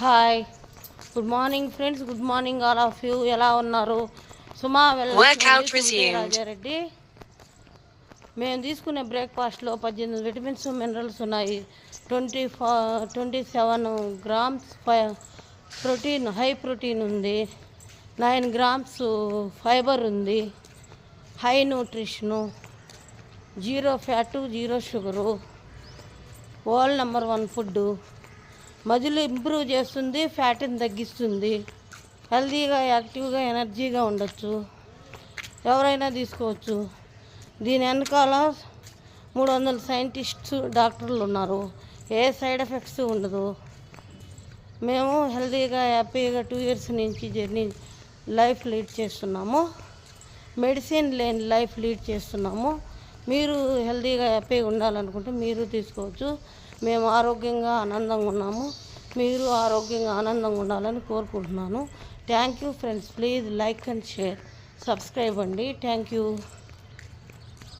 Hi, good morning friends. Good morning all of you. ఎలా ఉన్నారు? సుమా రాజారెడ్డి. మేము తీసుకునే బ్రేక్ఫాస్ట్లో 18 విటమిన్స్ మినరల్స్ ఉన్నాయి. 27 గ్రామ్స్ ప్రోటీన్, హై ప్రోటీన్ ఉంది. 9 గ్రామ్స్ ఫైబర్ ఉంది. High nutrition, 0 fat, 0 sugar, world number 1 food. Muscle improve చేస్తుంది, ఫ్యాట్ని తగ్గిస్తుంది. హెల్తీగా, యాక్టివ్గా, ఎనర్జీగా ఉండొచ్చు. ఎవరైనా తీసుకోవచ్చు. దీని వెనకాల 300 సైంటిస్ట్స్, డాక్టర్లు ఉన్నారు. ఏ సైడ్ ఎఫెక్ట్స్ ఉండదు. మేము హెల్తీగా, హ్యాపీగా 2 years నుంచి లైఫ్ లీడ్ చేస్తున్నాము. మెడిసిన్ లేని లైఫ్ లీడ్ చేస్తున్నాము. మీరు హెల్తీగా, హ్యాపీగా ఉండాలనుకుంటే మీరు తీసుకోవచ్చు. మేము ఆరోగ్యంగా, ఆనందంగా ఉన్నాము. మీరు ఆరోగ్యంగా, ఆనందంగా ఉండాలని కోరుకుంటున్నాను. Thank you friends. Please like and share, subscribe అండి. Thank you.